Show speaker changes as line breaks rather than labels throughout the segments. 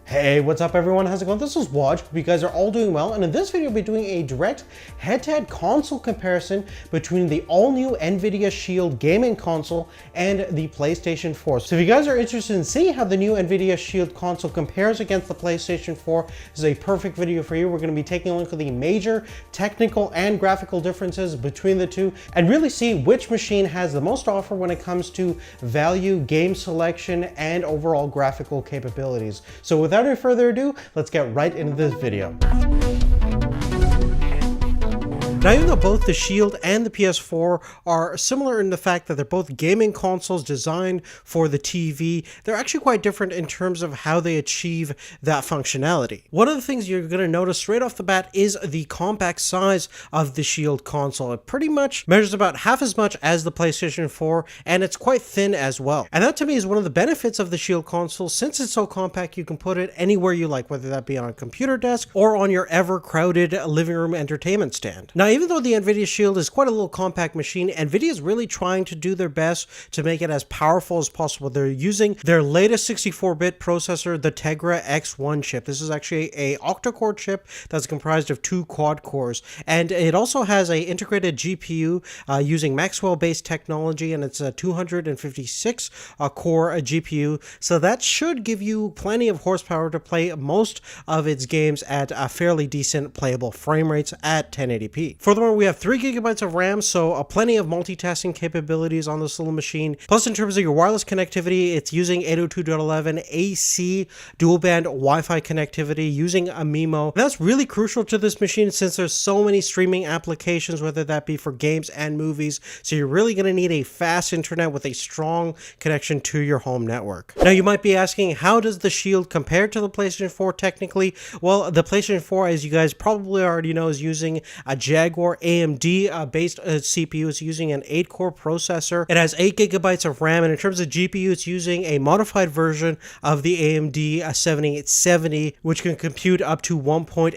Hey, what's up everyone? How's it going? This is Waj. Hope you guys are all doing well, and in this video we'll be doing a direct head-to-head console comparison between the all-new Nvidia Shield gaming console and the PlayStation 4. So if you guys are interested in seeing how the new Nvidia Shield console compares against the PlayStation 4, this is a perfect video for you. We're going to be taking a look at the major technical and graphical differences between the two and really see which machine has the most to offer when it comes to value, game selection, and overall graphical capabilities. So without any further ado, let's get right into this video. Now, even though both the Shield and the PS4 are similar in the fact that they're both gaming consoles designed for the TV, they're actually quite different in terms of how they achieve that functionality. One of the things you're going to notice straight off the bat is the compact size of the Shield console. It pretty much measures about half as much as the PlayStation 4, and it's quite thin as well. And that to me is one of the benefits of the Shield console. Since it's so compact, you can put it anywhere you like, whether that be on a computer desk or on your ever-crowded living room entertainment stand. Now, even though the Nvidia Shield is quite a little compact machine, Nvidia is really trying to do their best to make it as powerful as possible. They're using their latest 64-bit processor, the Tegra X1 chip. This is actually a octa-core chip that's comprised of 2 quad cores, and it also has a integrated GPU using Maxwell-based technology, and it's a 256 core GPU, so that should give you plenty of horsepower to play most of its games at fairly decent playable frame rates at 1080p. Furthermore, we have 3 gigabytes of RAM, so plenty of multitasking capabilities on this little machine. Plus, in terms of your wireless connectivity, it's using 802.11 AC dual-band Wi-Fi connectivity using a MIMO. That's really crucial to this machine since there's so many streaming applications, whether that be for games and movies, so you're really going to need a fast internet with a strong connection to your home network. Now, you might be asking, how does the Shield compare to the PlayStation 4 technically? Well, the PlayStation 4, as you guys probably already know, is using a Jaguar AMD based CPU. It's using an 8-core processor. It has 8 gigabytes of RAM, and in terms of GPU, it's using a modified version of the AMD 7870, which can compute up to 1.84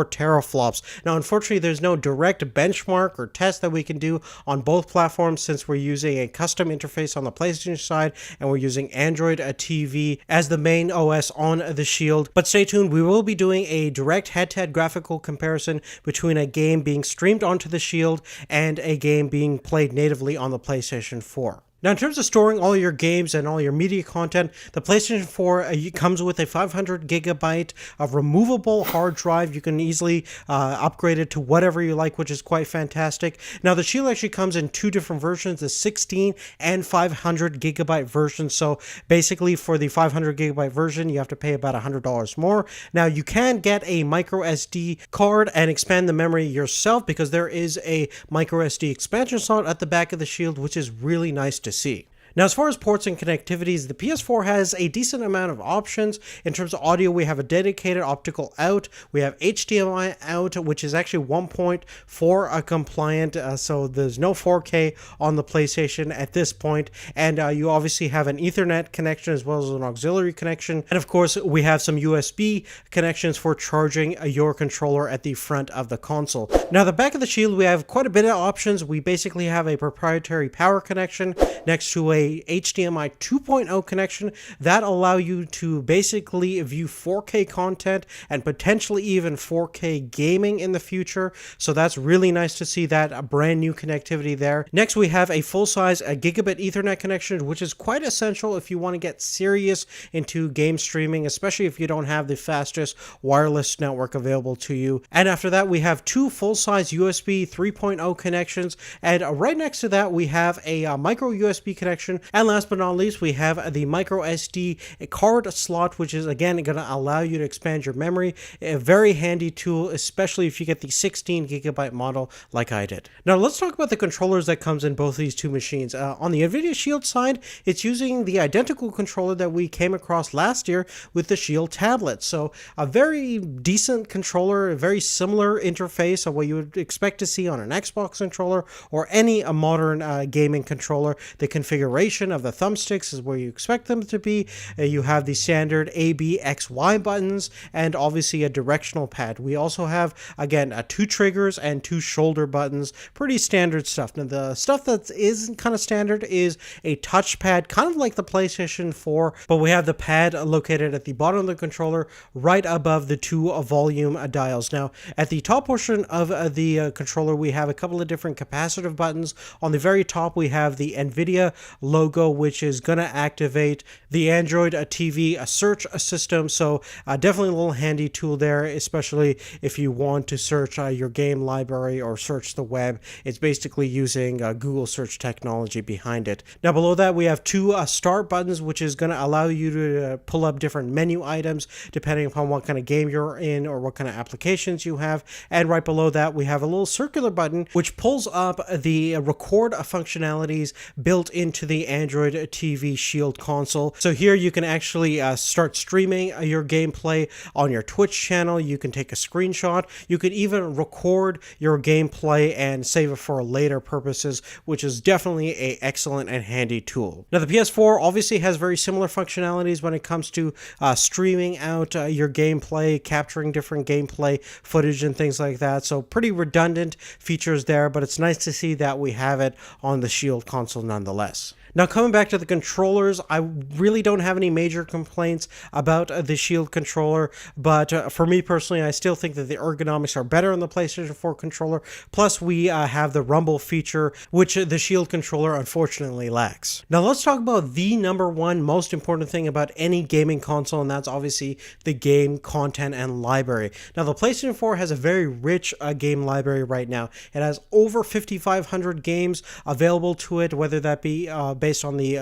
teraflops. Now, unfortunately, there's no direct benchmark or test that we can do on both platforms since we're using a custom interface on the PlayStation side and we're using Android TV as the main OS on the Shield. But stay tuned, we will be doing a direct head-to-head graphical comparison between a game being streamed onto the Shield and a game being played natively on the PlayStation 4. Now, in terms of storing all your games and all your media content, the PlayStation 4 comes with a 500 gigabyte of removable hard drive. You can easily upgrade it to whatever you like, which is quite fantastic. Now, the Shield actually comes in 2 different versions, the 16 and 500 gigabyte version. So basically, for the 500 gigabyte version, you have to pay about $100 more. Now, you can get a micro SD card and expand the memory yourself because there is a micro SD expansion slot at the back of the Shield, which is really nice to see. Now, as far as ports and connectivities, the PS4 has a decent amount of options. In terms of audio, we have a dedicated optical out. We have HDMI out, which is actually 1.4 compliant, so there's no 4K on the PlayStation at this point. And you obviously have an Ethernet connection as well as an auxiliary connection. And of course, we have some USB connections for charging your controller at the front of the console. Now, the back of the Shield, we have quite a bit of options. We basically have a proprietary power connection next to a HDMI 2.0 connection that allow you to basically view 4K content and potentially even 4K gaming in the future. So that's really nice to see that brand new connectivity there. Next, we have a full-size gigabit Ethernet connection, which is quite essential if you want to get serious into game streaming, especially if you don't have the fastest wireless network available to you. And after that, we have 2 full-size USB 3.0 connections, and right next to that, we have a micro USB connection. And last but not least, we have the micro SD card slot, which is again going to allow you to expand your memory. A very handy tool, especially if you get the 16 gigabyte model like I did. Now, let's talk about the controllers that comes in both these two machines. On the Nvidia Shield side, it's using the identical controller that we came across last year with the Shield tablet. So a very decent controller, a very similar interface of what you would expect to see on an Xbox controller or any modern gaming controller. The configuration configuration of the thumbsticks is where you expect them to be. You have the standard A, B, X, Y buttons, and obviously a directional pad. We also have, again, 2 triggers and 2 shoulder buttons. Pretty standard stuff. Now, the stuff that isn't kind of standard is a touchpad, kind of like the PlayStation 4, but we have the pad located at the bottom of the controller, right above the 2 volume dials. Now, at the top portion of the controller, we have a couple of different capacitive buttons. On the very top, we have the Nvidia logo, which is going to activate the Android TV search system. So definitely a little handy tool there, especially if you want to search your game library or search the web. It's basically using Google search technology behind it. Now below that, we have 2 start buttons, which is going to allow you to pull up different menu items depending upon what kind of game you're in or what kind of applications you have. And right below that, we have a little circular button which pulls up the record functionalities built into the Android TV Shield console. So here you can actually start streaming your gameplay on your Twitch channel. You can take a screenshot. You could even record your gameplay and save it for later purposes, which is definitely an excellent and handy tool. Now the PS4 obviously has very similar functionalities when it comes to streaming out your gameplay, capturing different gameplay footage and things like that. So pretty redundant features there, but it's nice to see that we have it on the Shield console nonetheless. Now coming back to the controllers, I really don't have any major complaints about the Shield controller, but for me personally, I still think that the ergonomics are better on the PlayStation 4 controller. Plus we have the rumble feature, which the Shield controller unfortunately lacks. Now let's talk about the number one most important thing about any gaming console, and that's obviously the game content and library. Now the PlayStation 4 has a very rich game library right now. It has over 5,500 games available to it, whether that be based on the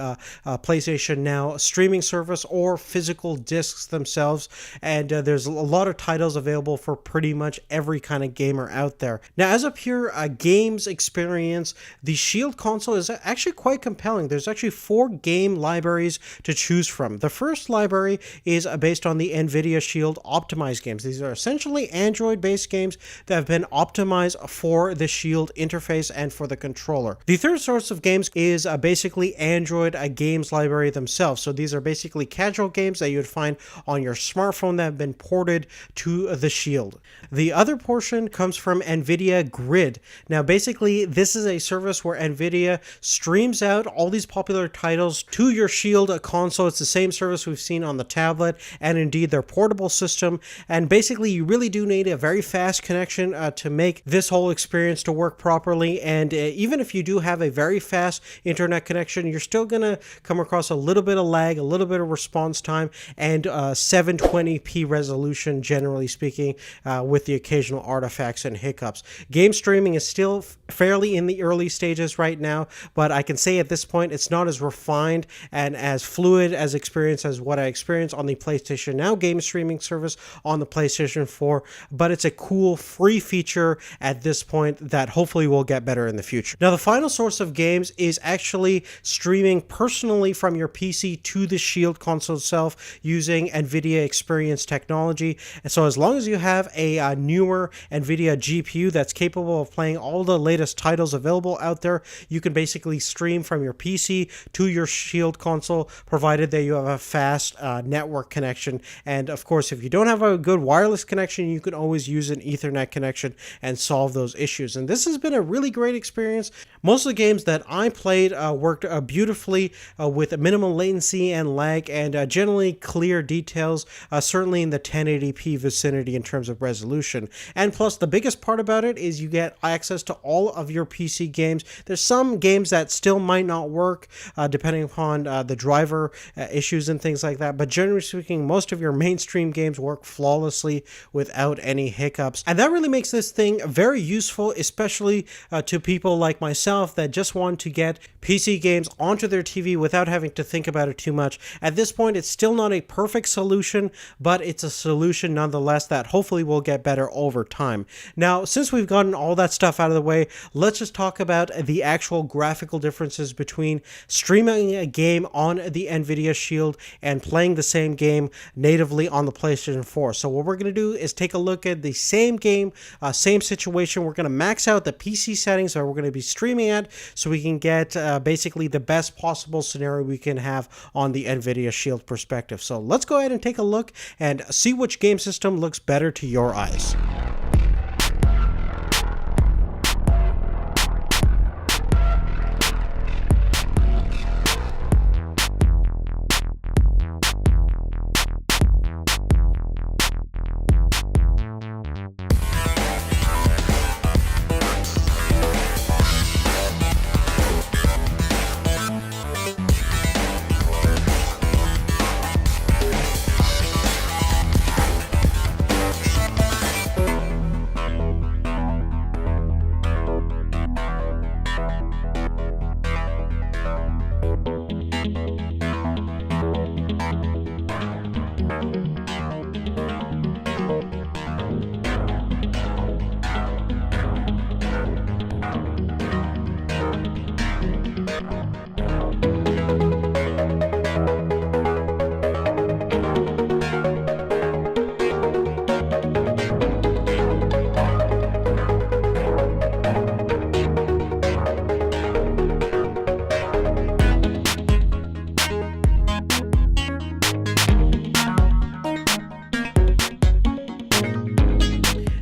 PlayStation Now streaming service or physical discs themselves, and there's a lot of titles available for pretty much every kind of gamer out there. Now as a pure games experience, the Shield console is actually quite compelling. There's actually 4 game libraries to choose from. The first library is based on the Nvidia Shield optimized games. These are essentially Android based games that have been optimized for the Shield interface and for the controller. The third source of games is basically Android games library themselves. So these are basically casual games that you would find on your smartphone that have been ported to the Shield. The other portion comes from Nvidia Grid. Now basically this is a service where Nvidia streams out all these popular titles to your Shield console. It's the same service we've seen on the tablet and indeed their portable system, and basically you really do need a very fast connection to make this whole experience to work properly. And even if you do have a very fast internet connection, you're still going to come across a little bit of lag, a little bit of response time, and 720p resolution, generally speaking, with the occasional artifacts and hiccups. Game streaming is still fairly in the early stages right now, but I can say at this point it's not as refined and as fluid as experience as what I experienced on the PlayStation Now game streaming service on the PlayStation 4, but it's a cool free feature at this point that hopefully will get better in the future. Now the final source of games is actually streaming personally from your PC to the Shield console itself using Nvidia Experience technology. And so as long as you have a newer Nvidia GPU that's capable of playing all the latest titles available out there, you can basically stream from your PC to your Shield console, provided that you have a fast network connection. And of course, if you don't have a good wireless connection, you can always use an Ethernet connection and solve those issues. And this has been a really great experience. Most of the games that I played worked beautifully with minimal latency and lag, and generally clear details, certainly in the 1080p vicinity in terms of resolution. And plus, the biggest part about it is you get access to all of your PC games. There's some games that still might not work depending upon the driver issues and things like that, but generally speaking, most of your mainstream games work flawlessly without any hiccups. And that really makes this thing very useful, especially to people like myself that just want to get PC games onto their TV without having to think about it too much. At this point, it's still not a perfect solution, but it's a solution nonetheless that hopefully will get better over time. Now, since we've gotten all that stuff out of the way, let's just talk about the actual graphical differences between streaming a game on the Nvidia Shield and playing the same game natively on the PlayStation 4. So what we're going to do is take a look at the same game, same situation. We're going to max out the PC settings that we're going to be streaming at so we can get basically the best possible scenario we can have on the Nvidia Shield perspective. So let's go ahead and take a look and see which game system looks better to your eyes.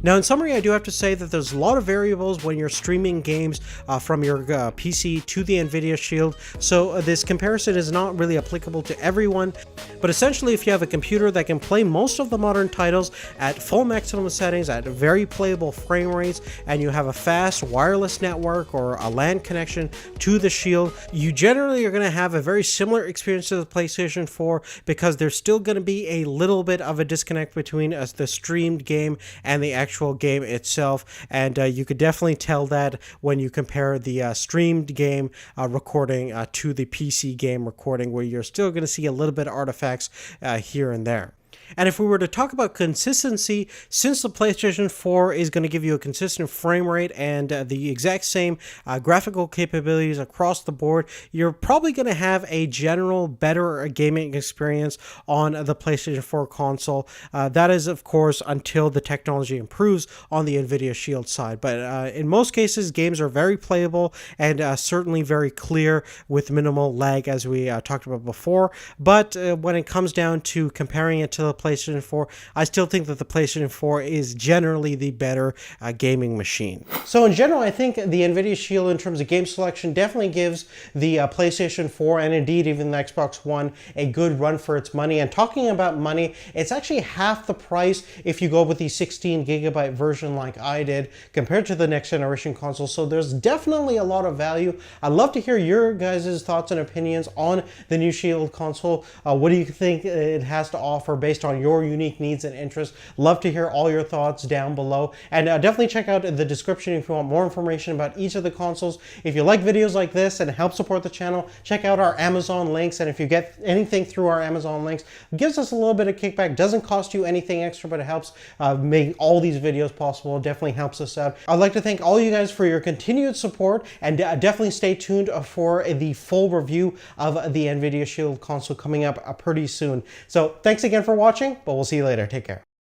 Now, in summary, I do have to say that there's a lot of variables when you're streaming games from your PC to the Nvidia Shield, so this comparison is not really applicable to everyone. But essentially, if you have a computer that can play most of the modern titles at full maximum settings at very playable frame rates, and you have a fast wireless network or a LAN connection to the Shield, you generally are going to have a very similar experience to the PlayStation 4, because there's still going to be a little bit of a disconnect between the streamed game and the actual game itself, and you could definitely tell that when you compare the streamed game recording to the PC game recording, where you're still going to see a little bit of artifacts here and there. And if we were to talk about consistency, since the PlayStation 4 is going to give you a consistent frame rate and the exact same graphical capabilities across the board, you're probably going to have a general better gaming experience on the PlayStation 4 console. That is, of course, until the technology improves on the Nvidia Shield side. But in most cases, games are very playable and certainly very clear with minimal lag, as we talked about before. But when it comes down to comparing it to the PlayStation 4, I still think that the PlayStation 4 is generally the better gaming machine. So in general, I think the Nvidia Shield in terms of game selection definitely gives the PlayStation 4 and indeed even the Xbox One a good run for its money. And talking about money, it's actually half the price if you go with the 16 gigabyte version like I did compared to the next generation console. So there's definitely a lot of value. I'd love to hear your guys' thoughts and opinions on the new Shield console. What do you think it has to offer based on your unique needs and interests? Love to hear all your thoughts down below, and definitely check out the description if you want more information about each of the consoles. If you like videos like this and help support the channel, check out our Amazon links, and if you get anything through our Amazon links, it gives us a little bit of kickback. Doesn't cost you anything extra, but it helps make all these videos possible. It definitely helps us out. I'd like to thank all you guys for your continued support, and definitely stay tuned for the full review of the Nvidia Shield console coming up pretty soon. So thanks again for watching, but we'll see you later. Take care.